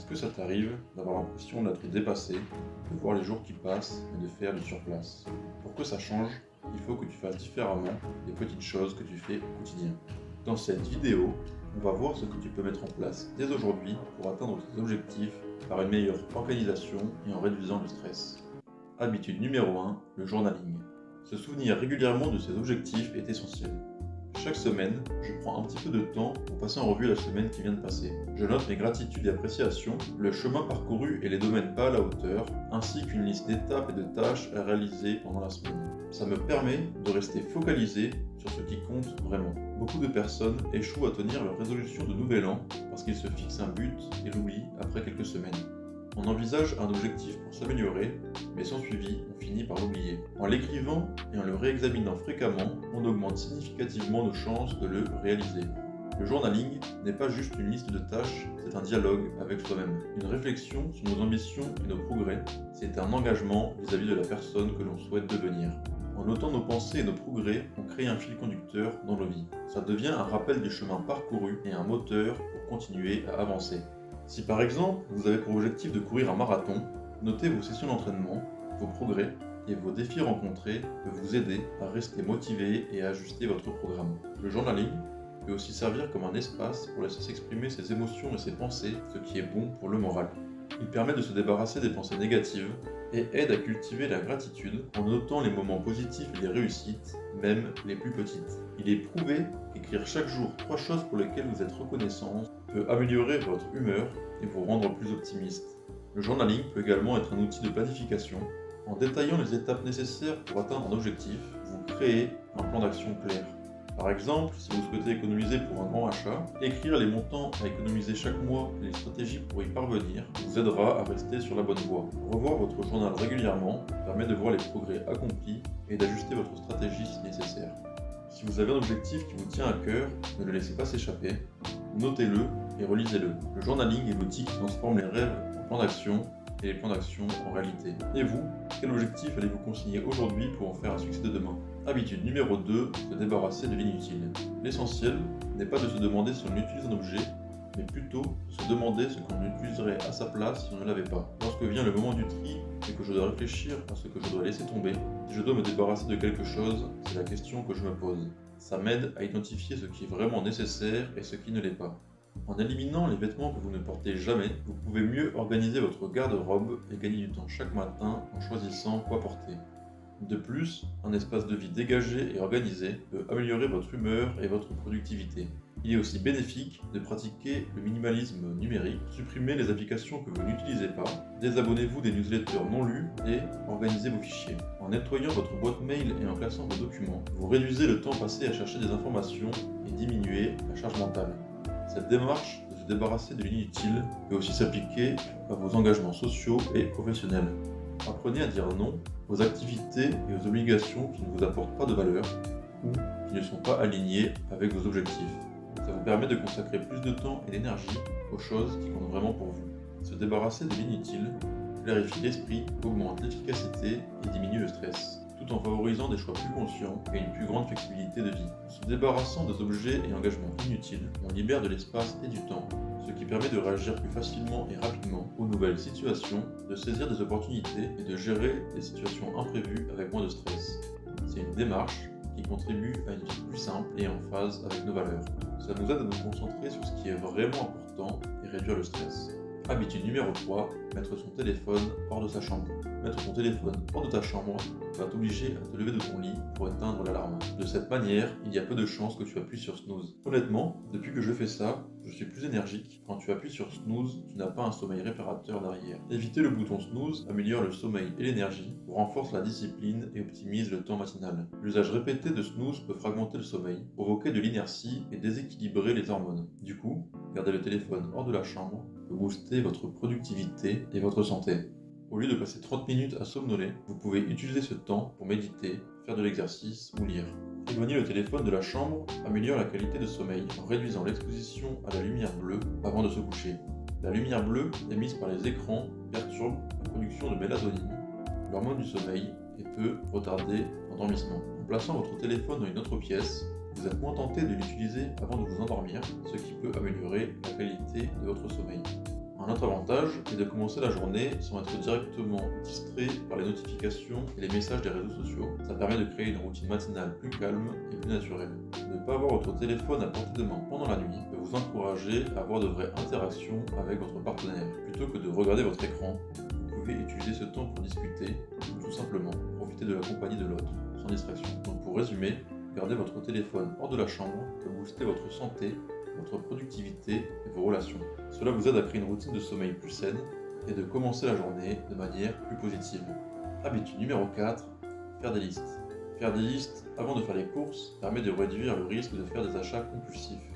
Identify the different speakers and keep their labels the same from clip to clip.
Speaker 1: Est-ce que ça t'arrive d'avoir l'impression d'être dépassé, de voir les jours qui passent et de faire du surplace? Pour que ça change, il faut que tu fasses différemment les petites choses que tu fais au quotidien. Dans cette vidéo, on va voir ce que tu peux mettre en place dès aujourd'hui pour atteindre tes objectifs par une meilleure organisation et en réduisant le stress. Habitude numéro 1, le journaling. Se souvenir régulièrement de ses objectifs est essentiel. Chaque semaine, je prends un petit peu de temps pour passer en revue la semaine qui vient de passer. Je note mes gratitudes et appréciations, le chemin parcouru et les domaines pas à la hauteur, ainsi qu'une liste d'étapes et de tâches à réaliser pendant la semaine. Ça me permet de rester focalisé sur ce qui compte vraiment. Beaucoup de personnes échouent à tenir leur résolution de nouvel an parce qu'ils se fixent un but et l'oublient après quelques semaines. On envisage un objectif pour s'améliorer, mais sans suivi, on finit par l'oublier. En l'écrivant et en le réexaminant fréquemment, on augmente significativement nos chances de le réaliser. Le journaling n'est pas juste une liste de tâches, c'est un dialogue avec soi-même. Une réflexion sur nos ambitions et nos progrès, c'est un engagement vis-à-vis de la personne que l'on souhaite devenir. En notant nos pensées et nos progrès, on crée un fil conducteur dans nos vies. Ça devient un rappel du chemin parcouru et un moteur pour continuer à avancer. Si par exemple, vous avez pour objectif de courir un marathon, notez vos sessions d'entraînement, vos progrès et vos défis rencontrés peuvent vous aider à rester motivé et à ajuster votre programme. Le journaling peut aussi servir comme un espace pour laisser s'exprimer ses émotions et ses pensées, ce qui est bon pour le moral. Il permet de se débarrasser des pensées négatives et aide à cultiver la gratitude en notant les moments positifs et les réussites, même les plus petites. Il est prouvé qu'écrire chaque jour 3 choses pour lesquelles vous êtes reconnaissant peut améliorer votre humeur et vous rendre plus optimiste. Le journaling peut également être un outil de planification. En détaillant les étapes nécessaires pour atteindre un objectif, vous créez un plan d'action clair. Par exemple, si vous souhaitez économiser pour un grand achat, écrire les montants à économiser chaque mois et les stratégies pour y parvenir vous aidera à rester sur la bonne voie. Revoir votre journal régulièrement permet de voir les progrès accomplis et d'ajuster votre stratégie si nécessaire. Si vous avez un objectif qui vous tient à cœur, ne le laissez pas s'échapper, notez-le et relisez-le. Le journaling est l'outil qui transforme les rêves en plans d'action et les plans d'action en réalité. Et vous, quel objectif allez-vous consigner aujourd'hui pour en faire un succès de demain? Habitude numéro 2, se débarrasser de l'inutile. L'essentiel n'est pas de se demander si on utilise un objet, mais plutôt de se demander ce qu'on utiliserait à sa place si on ne l'avait pas. Lorsque vient le moment du tri et que je dois réfléchir à ce que je dois laisser tomber, si je dois me débarrasser de quelque chose, c'est la question que je me pose. Ça m'aide à identifier ce qui est vraiment nécessaire et ce qui ne l'est pas. En éliminant les vêtements que vous ne portez jamais, vous pouvez mieux organiser votre garde-robe et gagner du temps chaque matin en choisissant quoi porter. De plus, un espace de vie dégagé et organisé peut améliorer votre humeur et votre productivité. Il est aussi bénéfique de pratiquer le minimalisme numérique, supprimer les applications que vous n'utilisez pas, désabonnez-vous des newsletters non lus et organisez vos fichiers. En nettoyant votre boîte mail et en classant vos documents, vous réduisez le temps passé à chercher des informations et diminuez la charge mentale. Cette démarche de se débarrasser de l'inutile peut aussi s'appliquer à vos engagements sociaux et professionnels. Apprenez à dire non aux activités et aux obligations qui ne vous apportent pas de valeur ou qui ne sont pas alignées avec vos objectifs. Ça vous permet de consacrer plus de temps et d'énergie aux choses qui comptent vraiment pour vous. Se débarrasser de l'inutile clarifie l'esprit, augmente l'efficacité et diminue le stress, tout en favorisant des choix plus conscients et une plus grande flexibilité de vie. En se débarrassant des objets et engagements inutiles, on libère de l'espace et du temps, ce qui permet de réagir plus facilement et rapidement aux nouvelles situations, de saisir des opportunités et de gérer des situations imprévues avec moins de stress. C'est une démarche qui contribue à une vie plus simple et en phase avec nos valeurs. Ça nous aide à nous concentrer sur ce qui est vraiment important et réduire le stress. Habitude numéro 3, mettre son téléphone hors de sa chambre. Mettre ton téléphone hors de ta chambre va t'obliger à te lever de ton lit pour éteindre l'alarme. De cette manière, il y a peu de chances que tu appuies sur snooze. Honnêtement, depuis que je fais ça, je suis plus énergique. Quand tu appuies sur snooze, tu n'as pas un sommeil réparateur derrière. Éviter le bouton snooze améliore le sommeil et l'énergie, renforce la discipline et optimise le temps matinal. L'usage répété de snooze peut fragmenter le sommeil, provoquer de l'inertie et déséquilibrer les hormones. Du coup, garder le téléphone hors de la chambre peut booster votre productivité et votre santé. Au lieu de passer 30 minutes à somnoler, vous pouvez utiliser ce temps pour méditer, faire de l'exercice ou lire. Éloigner le téléphone de la chambre améliore la qualité de sommeil en réduisant l'exposition à la lumière bleue avant de se coucher. La lumière bleue émise par les écrans perturbe la production de mélatonine, l'hormone du sommeil, et peut retarder l'endormissement. En plaçant votre téléphone dans une autre pièce, vous êtes moins tenté de l'utiliser avant de vous endormir, ce qui peut améliorer la qualité de votre sommeil. Un autre avantage est de commencer la journée sans être directement distrait par les notifications et les messages des réseaux sociaux. Ça permet de créer une routine matinale plus calme et plus naturelle. Ne pas avoir votre téléphone à portée de main pendant la nuit peut vous encourager à avoir de vraies interactions avec votre partenaire. Plutôt que de regarder votre écran, vous pouvez utiliser ce temps pour discuter ou tout simplement profiter de la compagnie de l'autre, sans distraction. Donc pour résumer, gardez votre téléphone hors de la chambre peut booster votre santé, votre productivité et vos relations. Cela vous aide à créer une routine de sommeil plus saine et de commencer la journée de manière plus positive. Habitude numéro 4, faire des listes. Faire des listes avant de faire les courses permet de réduire le risque de faire des achats compulsifs,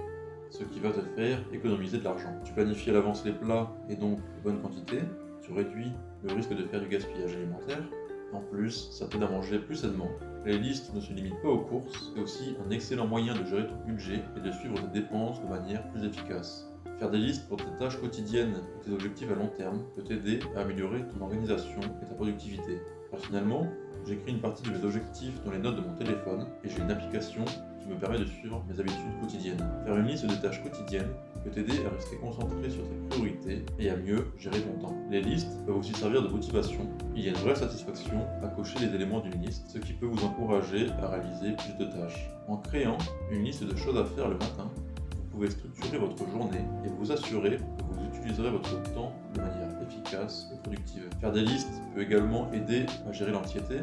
Speaker 1: ce qui va te faire économiser de l'argent. Tu planifies à l'avance les plats et donc de bonne quantité, tu réduis le risque de faire du gaspillage alimentaire. En plus, ça t'aide à manger plus sainement. Les listes ne se limitent pas aux courses, c'est aussi un excellent moyen de gérer ton budget et de suivre tes dépenses de manière plus efficace. Faire des listes pour tes tâches quotidiennes et tes objectifs à long terme peut t'aider à améliorer ton organisation et ta productivité. Personnellement, j'écris une partie de mes objectifs dans les notes de mon téléphone et j'ai une application qui me permet de suivre mes habitudes quotidiennes. Faire une liste des tâches quotidiennes peut t'aider à rester concentré sur tes priorités et à mieux gérer ton temps. Les listes peuvent aussi servir de motivation. Il y a une vraie satisfaction à cocher les éléments d'une liste, ce qui peut vous encourager à réaliser plus de tâches. En créant une liste de choses à faire le matin, vous pouvez structurer votre journée et vous assurer que vous utiliserez votre temps de manière efficace et productive. Faire des listes peut également aider à gérer l'anxiété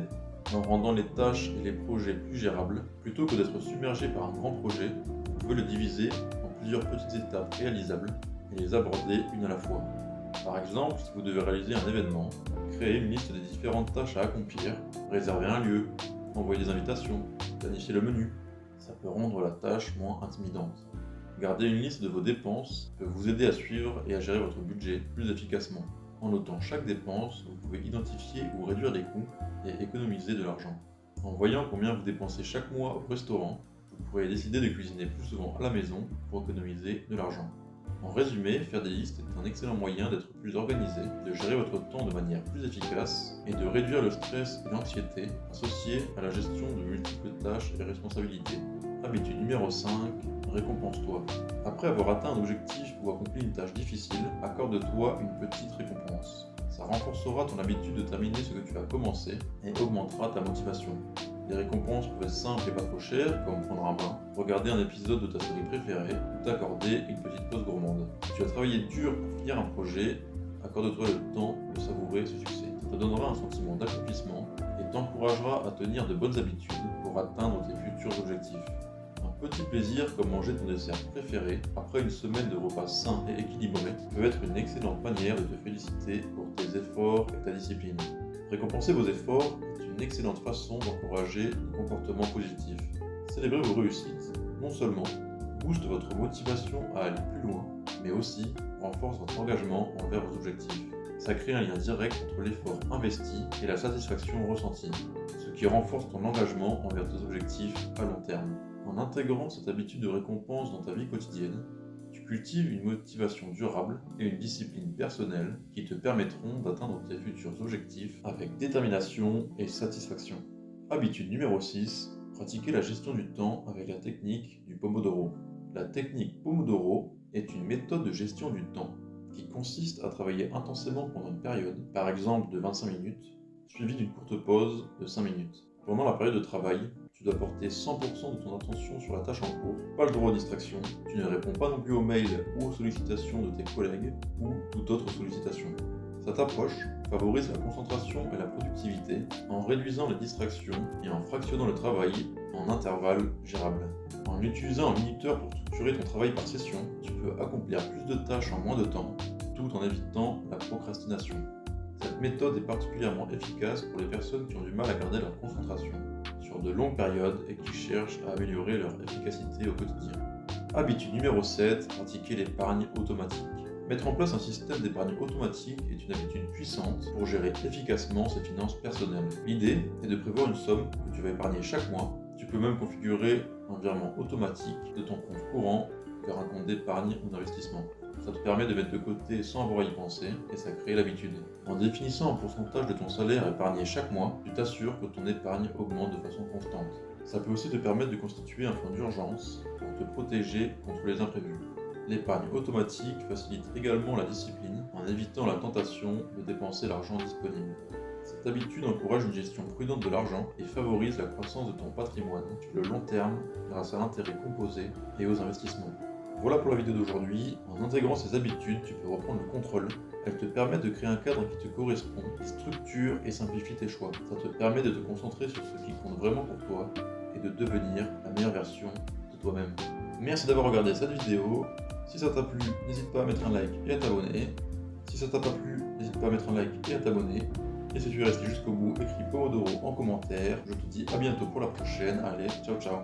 Speaker 1: en rendant les tâches et les projets plus gérables. Plutôt que d'être submergé par un grand projet, vous pouvez le diviser en plusieurs petites étapes réalisables et les aborder une à la fois. Par exemple, si vous devez réaliser un événement, créez une liste des différentes tâches à accomplir, réserver un lieu, envoyer des invitations, planifier le menu. Ça peut rendre la tâche moins intimidante. Garder une liste de vos dépenses peut vous aider à suivre et à gérer votre budget plus efficacement. En notant chaque dépense, vous pouvez identifier ou réduire les coûts et économiser de l'argent. En voyant combien vous dépensez chaque mois au restaurant, vous pourrez décider de cuisiner plus souvent à la maison pour économiser de l'argent. En résumé, faire des listes est un excellent moyen d'être plus organisé, de gérer votre temps de manière plus efficace et de réduire le stress et l'anxiété associés à la gestion de multiples tâches et responsabilités. Habitude numéro 5, récompense-toi. Après avoir atteint un objectif ou accompli une tâche difficile, accorde-toi une petite récompense. Ça renforcera ton habitude de terminer ce que tu as commencé et augmentera ta motivation. Les récompenses peuvent être simples et pas trop chères, comme prendre un bain, regarder un épisode de ta série préférée ou t'accorder une petite pause gourmande. Si tu as travaillé dur pour finir un projet, accorde-toi le temps de savourer ce succès. Ça te donnera un sentiment d'accomplissement et t'encouragera à tenir de bonnes habitudes pour atteindre tes futurs objectifs. Un petit plaisir comme manger ton dessert préféré après une semaine de repas sains et équilibrés peut être une excellente manière de te féliciter pour tes efforts et ta discipline. Récompenser vos efforts est une excellente façon d'encourager un comportement positif. Célébrer vos réussites, non seulement booste votre motivation à aller plus loin, mais aussi renforce votre engagement envers vos objectifs. Ça crée un lien direct entre l'effort investi et la satisfaction ressentie, ce qui renforce ton engagement envers tes objectifs à long terme. En intégrant cette habitude de récompense dans ta vie quotidienne, tu cultives une motivation durable et une discipline personnelle qui te permettront d'atteindre tes futurs objectifs avec détermination et satisfaction. Habitude numéro 6, pratiquer la gestion du temps avec la technique du Pomodoro. La technique Pomodoro est une méthode de gestion du temps qui consiste à travailler intensément pendant une période, par exemple de 25 minutes, suivie d'une courte pause de 5 minutes. Pendant la période de travail, tu dois porter 100% de ton attention sur la tâche en cours, pas le droit aux distractions, tu ne réponds pas non plus aux mails ou aux sollicitations de tes collègues ou toute autre sollicitation. Cette approche favorise la concentration et la productivité en réduisant les distractions et en fractionnant le travail en intervalles gérables. En utilisant un minuteur pour structurer ton travail par session, tu peux accomplir plus de tâches en moins de temps, tout en évitant la procrastination. Cette méthode est particulièrement efficace pour les personnes qui ont du mal à garder leur concentration sur de longues périodes et qui cherchent à améliorer leur efficacité au quotidien. Habitude numéro 7, pratiquer l'épargne automatique. Mettre en place un système d'épargne automatique est une habitude puissante pour gérer efficacement ses finances personnelles. L'idée est de prévoir une somme que tu vas épargner chaque mois. Tu peux même configurer un virement automatique de ton compte courant vers un compte d'épargne ou d'investissement. Ça te permet de mettre de côté sans avoir à y penser et ça crée l'habitude. En définissant un pourcentage de ton salaire épargné chaque mois, tu t'assures que ton épargne augmente de façon constante. Ça peut aussi te permettre de constituer un fonds d'urgence pour te protéger contre les imprévus. L'épargne automatique facilite également la discipline en en évitant la tentation de dépenser l'argent disponible. Cette habitude encourage une gestion prudente de l'argent et favorise la croissance de ton patrimoine sur le long terme grâce à l'intérêt composé et aux investissements. Voilà pour la vidéo d'aujourd'hui. En intégrant ces habitudes, tu peux reprendre le contrôle. Elles te permettent de créer un cadre qui te correspond, qui structure et simplifie tes choix. Ça te permet de te concentrer sur ce qui compte vraiment pour toi et de devenir la meilleure version de toi-même. Merci d'avoir regardé cette vidéo. Si ça t'a plu, n'hésite pas à mettre un like et à t'abonner. Si ça t'a pas plu, n'hésite pas à mettre un like et à t'abonner. Et si tu es resté jusqu'au bout, écris Pomodoro en commentaire. Je te dis à bientôt pour la prochaine. Allez, ciao ciao.